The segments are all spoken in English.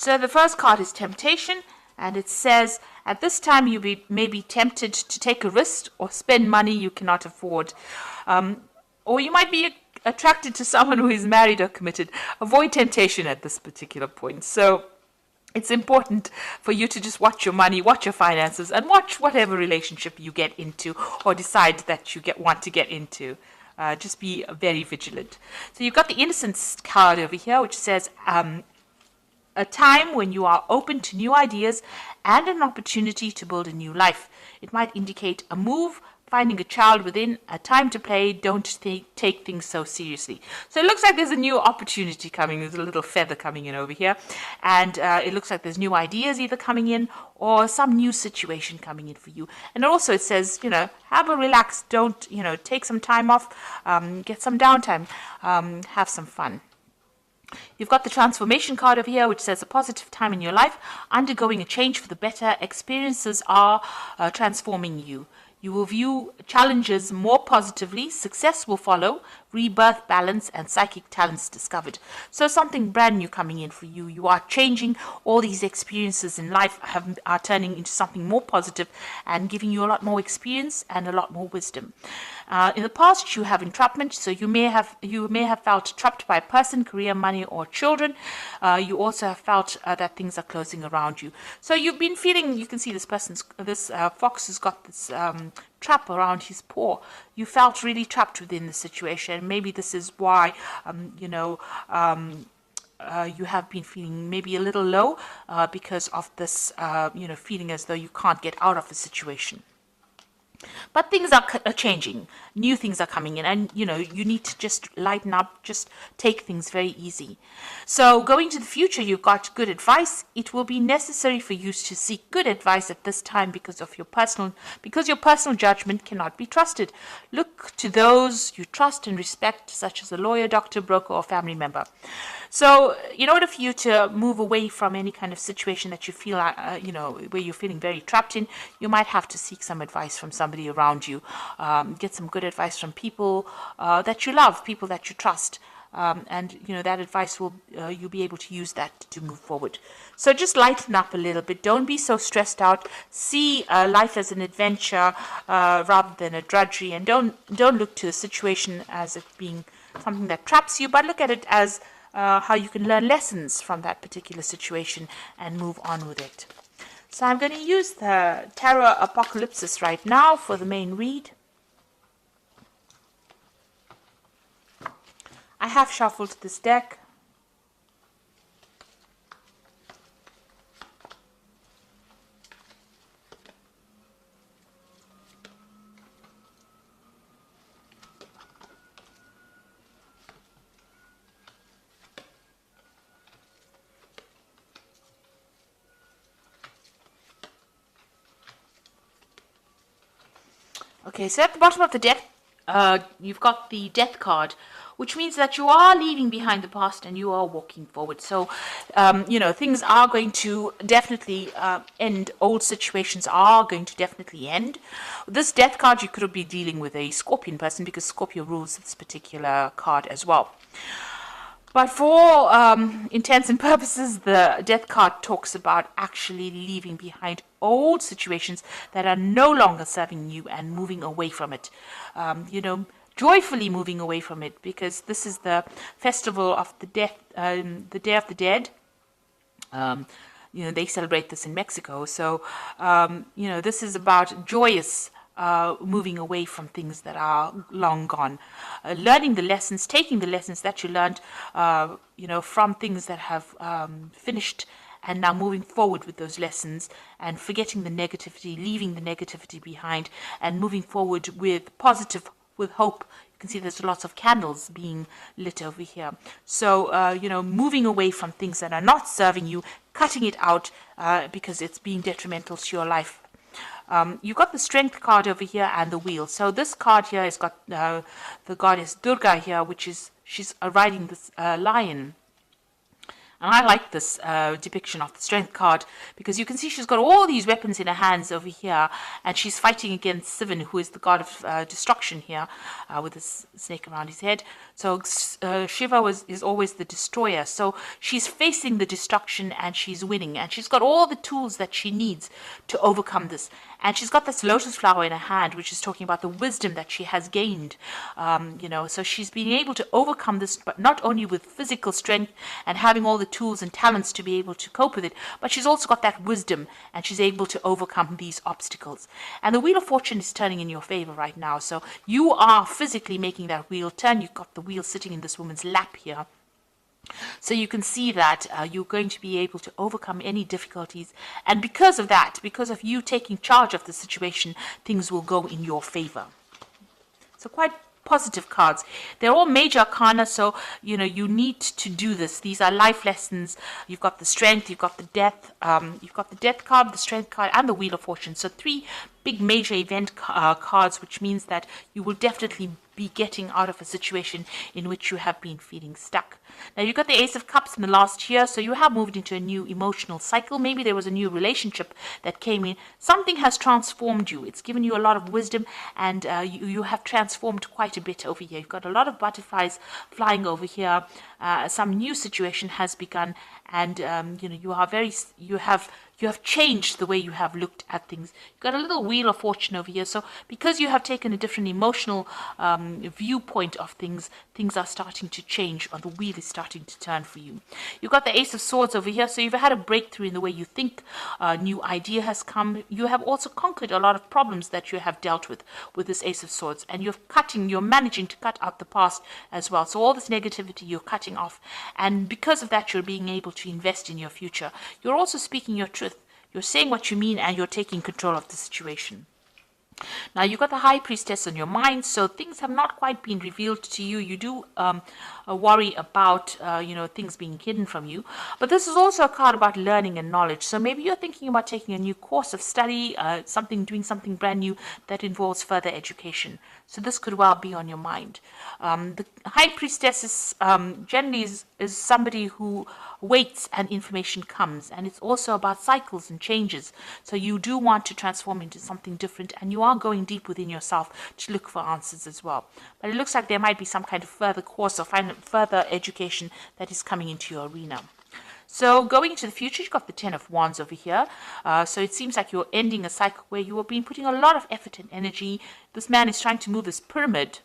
So the first card is temptation, and it says, at this time you may be tempted to take a risk or spend money you cannot afford. Or you might be attracted to someone who is married or committed. Avoid temptation at this particular point. So it's important for you to just watch your money, watch your finances, and watch whatever relationship you get into or decide that you want to get into. Just be very vigilant. So you've got the innocence card over here, which says a time when you are open to new ideas and an opportunity to build a new life. It might indicate a move, finding a child within, a time to play. Don't take things so seriously. So it looks like there's a new opportunity coming. There's a little feather coming in over here. And it looks like there's new ideas either coming in or some new situation coming in for you. And also it says, have a relax. Don't, take some time off, get some downtime, have some fun. You've got the transformation card over here, which says a positive time in your life, undergoing a change for the better. Experiences are transforming you. You will view challenges more positively. Success will follow. Rebirth, balance, and psychic talents discovered. So something brand new coming in for you. You are changing. All these experiences in life are turning into something more positive and giving you a lot more experience and a lot more wisdom. In the past, you have entrapment, so you may have felt trapped by a person, career, money, or children. You also have felt that things are closing around you. So you've been feeling. You can see this fox has got this trap around his paw. You felt really trapped within the situation. Maybe this is why you have been feeling maybe a little low because of this feeling as though you can't get out of a situation. But things are changing. New things are coming in, and you need to just lighten up, just take things very easy. So going to the future, you've got good advice. It will be necessary for you to seek good advice at this time because your personal judgment cannot be trusted. Look to those you trust and respect, such as a lawyer, doctor, broker, or family member. So in order for you to move away from any kind of situation that you feel where you're feeling very trapped in, you might have to seek some advice from somebody around you. Get some good advice from people that you love, people that you trust. And that advice you'll be able to use that to move forward. So just lighten up a little bit. Don't be so stressed out. See life as an adventure rather than a drudgery, and don't look to the situation as it being something that traps you, but look at it as how you can learn lessons from that particular situation and move on with it. So I'm going to use the Tarot Apocalypsis right now for the main read. I have shuffled this deck. Okay, so at the bottom of the deck, you've got the Death card, which means that you are leaving behind the past and you are walking forward. So, things are going to definitely end. Old situations are going to definitely end. This Death card, you could be dealing with a Scorpion person because Scorpio rules this particular card as well. But for intents and purposes, the Death card talks about actually leaving behind old situations that are no longer serving you and moving away from it. Joyfully moving away from it, because this is the festival of the Day of the Dead. They celebrate this in Mexico. So, this is about joyous moving away from things that are long gone, learning the lessons, taking the lessons that you learned, from things that have finished, and now moving forward with those lessons and forgetting the negativity, leaving the negativity behind, and moving forward with hope. You can see there's lots of candles being lit over here. So, moving away from things that are not serving you, cutting it out because it's being detrimental to your life. You've got the Strength card over here and the Wheel. So this card here has got the goddess Durga here, she's riding this lion. And I like this depiction of the Strength card because you can see she's got all these weapons in her hands over here, and she's fighting against Sivan, who is the god of destruction here, with this snake around his head. So Shiva is always the destroyer. So she's facing the destruction and she's winning, and she's got all the tools that she needs to overcome this. And she's got this lotus flower in her hand, which is talking about the wisdom that she has gained. So she's being able to overcome this, but not only with physical strength and having all the tools and talents to be able to cope with it, but she's also got that wisdom, and she's able to overcome these obstacles. And the Wheel of Fortune is turning in your favor right now. So you are physically making that wheel turn. You've got the wheel sitting in this woman's lap here. So you can see that you're going to be able to overcome any difficulties. And because of that, because of you taking charge of the situation, things will go in your favor. So quite positive cards. They're all major arcana, so you need to do this. These are life lessons. You've got the strength, you've got the death, you've got the death card, the strength card, and the Wheel of Fortune. So 3 big major event cards, which means that you will definitely be getting out of a situation in which you have been feeling stuck. Now you've got the Ace of Cups in the last year, so you have moved into a new emotional cycle. Maybe there was a new relationship that came in. Something has transformed you. It's given you a lot of wisdom, and you have transformed quite a bit over here. You've got a lot of butterflies flying over here. Some new situation has begun, and you have changed the way you have looked at things. You've got a little Wheel of Fortune over here. So because you have taken a different emotional viewpoint of things, things are starting to change, or the wheel is starting to turn for you. You've got the Ace of Swords over here. So you've had a breakthrough in the way you think. A new idea has come. You have also conquered a lot of problems that you have dealt with this Ace of Swords. And you're managing to cut out the past as well. So all this negativity you're cutting off. And because of that, you're being able to invest in your future. You're also speaking your truth. You're saying what you mean, and you're taking control of the situation. Now, you've got the High Priestess on your mind, so things have not quite been revealed to you. You do worry about, things being hidden from you. But this is also a card about learning and knowledge. So maybe you're thinking about taking a new course of study, doing something brand new that involves further education. So this could well be on your mind. The High Priestess is generally is somebody who waits and information comes, and it's also about cycles and changes. So you do want to transform into something different, and you are going deep within yourself to look for answers as well. But it looks like there might be some kind of further course or further education that is coming into your arena. So going into the future, you've got the Ten of Wands over here. So it seems like you're ending a cycle where you have been putting a lot of effort and energy. This man is trying to move this pyramid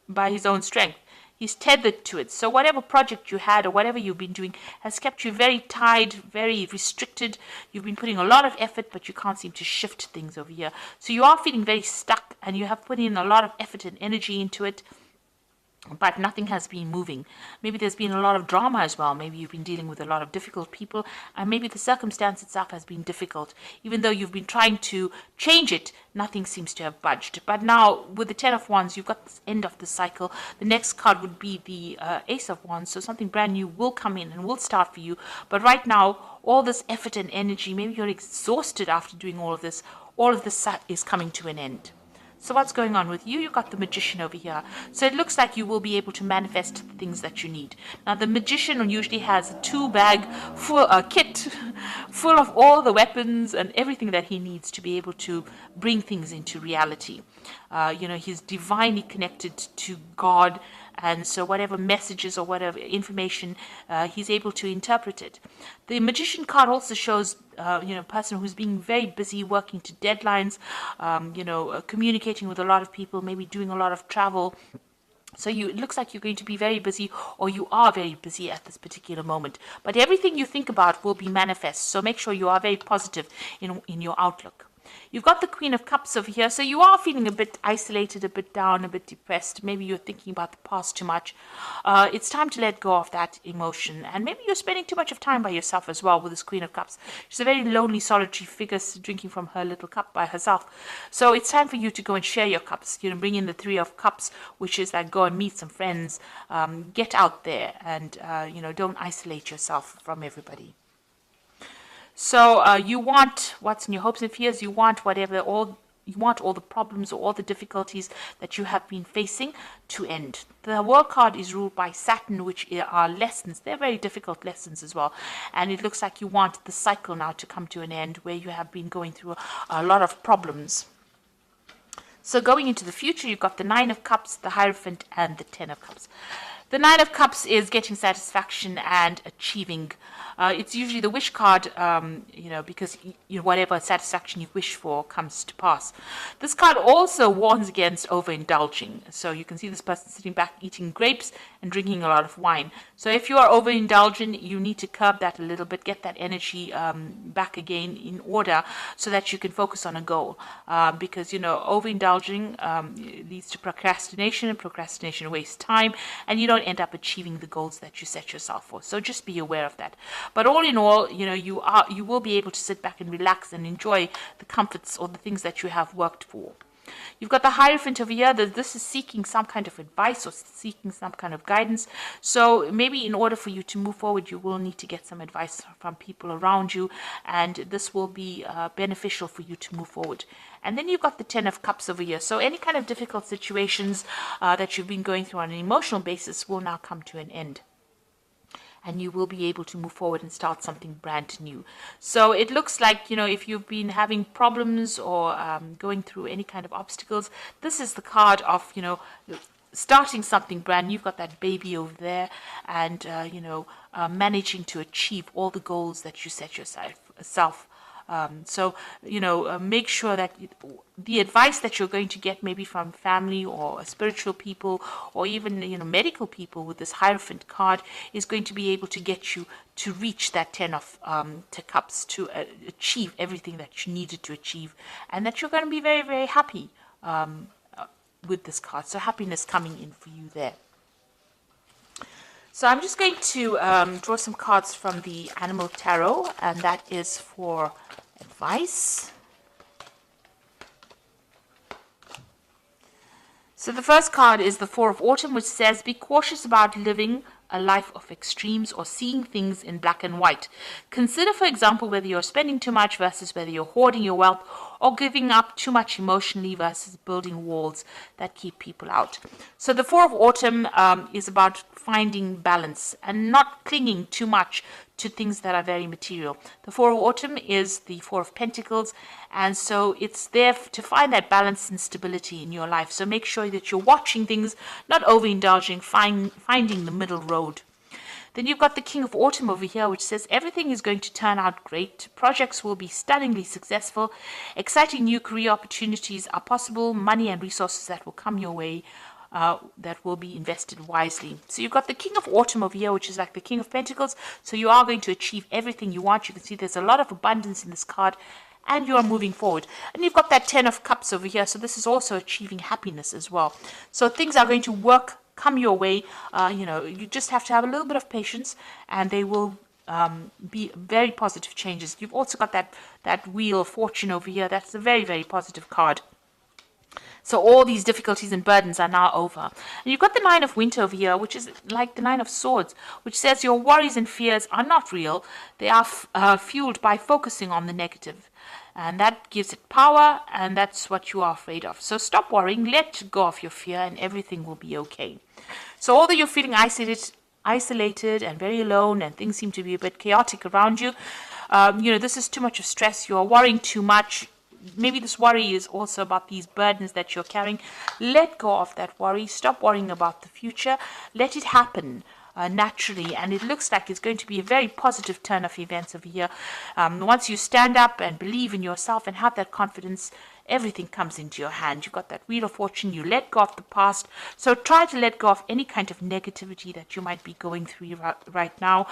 by his own strength. He's tethered to it. So whatever project you had or whatever you've been doing has kept you very tied, very restricted. You've been putting a lot of effort, but you can't seem to shift things over here. So you are feeling very stuck, and you have put in a lot of effort and energy into it, but nothing has been moving. Maybe there's been a lot of drama as well. Maybe you've been dealing with a lot of difficult people, and maybe the circumstance itself has been difficult. Even though you've been trying to change it, nothing seems to have budged. But now, with the Ten of Wands, you've got this end of the cycle. The next card would be the Ace of Wands, so something brand new will come in and will start for you. But right now, all this effort and energy, maybe you're exhausted after doing all of this is coming to an end. So what's going on with you? You've got the Magician over here. So it looks like you will be able to manifest the things that you need. Now, the Magician usually has a 2-bag kit full of all the weapons and everything that he needs to be able to bring things into reality. He's divinely connected to God, and so whatever messages or whatever information, he's able to interpret it. The Magician card also shows, a person who's being very busy working to deadlines, communicating with a lot of people, maybe doing a lot of travel. So it looks like you're going to be very busy, or you are very busy at this particular moment. But everything you think about will be manifest. So make sure you are very positive in your outlook. You've got the Queen of Cups over here, so you are feeling a bit isolated, a bit down, a bit depressed. Maybe you're thinking about the past too much. It's time to let go of that emotion, and maybe you're spending too much of time by yourself as well with this Queen of Cups. She's a very lonely, solitary figure, drinking from her little cup by herself. So it's time for you to go and share your cups. Bring in the Three of Cups, which is like go and meet some friends, get out there, and don't isolate yourself from everybody. So you want what's in your hopes and fears. You want whatever, all you want all the problems or all the difficulties that you have been facing to end. The World card is ruled by Saturn, which are lessons. They're very difficult lessons as well. And it looks like you want the cycle now to come to an end where you have been going through a lot of problems. So going into the future, you've got the Nine of Cups, the Hierophant, and the Ten of Cups. The Nine of Cups is getting satisfaction and achieving. It's usually the wish card, because whatever satisfaction you wish for comes to pass. This card also warns against overindulging. So you can see this person sitting back eating grapes and drinking a lot of wine. So if you are overindulgent, you need to curb that a little bit, get that energy back again in order so that you can focus on a goal. Because, overindulging leads to procrastination, and procrastination wastes time, and you don't end up achieving the goals that you set yourself for. So just be aware of that. But all in all, you will be able to sit back and relax and enjoy the comforts or the things that you have worked for. You've got the Hierophant over here. This is seeking some kind of advice or seeking some kind of guidance. So maybe in order for you to move forward, you will need to get some advice from people around you, and this will be beneficial for you to move forward. And then you've got the Ten of Cups over here. So any kind of difficult situations that you've been going through on an emotional basis will now come to an end. And you will be able to move forward and start something brand new. So it looks like, if you've been having problems or going through any kind of obstacles, this is the card of, starting something brand new. You've got that baby over there and, managing to achieve all the goals that you set yourself. Make sure that the advice that you're going to get maybe from family or spiritual people or even, medical people with this Hierophant card is going to be able to get you to reach that Ten of Cups, to achieve everything that you needed to achieve, and that you're going to be very, very happy with this card. So happiness coming in for you there. So I'm just going to draw some cards from the Animal Tarot, and that is for advice. So the first card is the Four of Autumn, which says, be cautious about living a life of extremes or seeing things in black and white. Consider, for example, whether you're spending too much versus whether you're hoarding your wealth, or giving up too much emotionally versus building walls that keep people out. So the Four of Autumn is about finding balance and not clinging too much to things that are very material. The Four of Autumn is the Four of Pentacles, and so it's there to find that balance and stability in your life. So make sure that you're watching things, not overindulging, finding the middle road. Then you've got the King of Autumn over here, which says everything is going to turn out great. Projects will be stunningly successful. Exciting new career opportunities are possible. Money and resources that will come your way that will be invested wisely. So you've got the King of Autumn over here, which is like the King of Pentacles. So you are going to achieve everything you want. You can see there's a lot of abundance in this card, and you are moving forward. And you've got that Ten of Cups over here. So this is also achieving happiness as well. So things are going to come your way. You just have to have a little bit of patience, and they will be very positive changes. You've also got that Wheel of Fortune over here. That's a very, very positive card. So all these difficulties and burdens are now over. And you've got the Nine of Winter over here, which is like the Nine of Swords, which says your worries and fears are not real. They are fueled by focusing on the negative. And that gives it power, and that's what you are afraid of. So stop worrying, let go of your fear, and everything will be okay. So although you're feeling isolated and very alone, and things seem to be a bit chaotic around you, this is too much of stress. You're worrying too much. Maybe this worry is also about these burdens that you're carrying. Let go of that worry. Stop worrying about the future. Let it happen naturally, and it looks like it's going to be a very positive turn of events over here. Once you stand up and believe in yourself and have that confidence, everything comes into your hand. You've got that Wheel of Fortune. You let go of the past. So try to let go of any kind of negativity that you might be going through right now,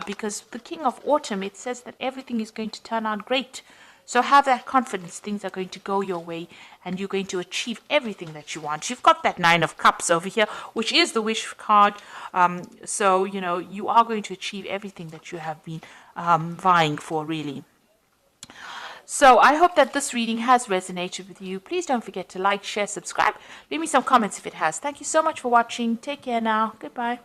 because the King of Autumn, it says that everything is going to turn out great. So have that confidence. Things are going to go your way, and you're going to achieve everything that you want. You've got that Nine of Cups over here, which is the wish card. So, you are going to achieve everything that you have been vying for, really. So I hope that this reading has resonated with you. Please don't forget to like, share, subscribe. Leave me some comments if it has. Thank you so much for watching. Take care now. Goodbye.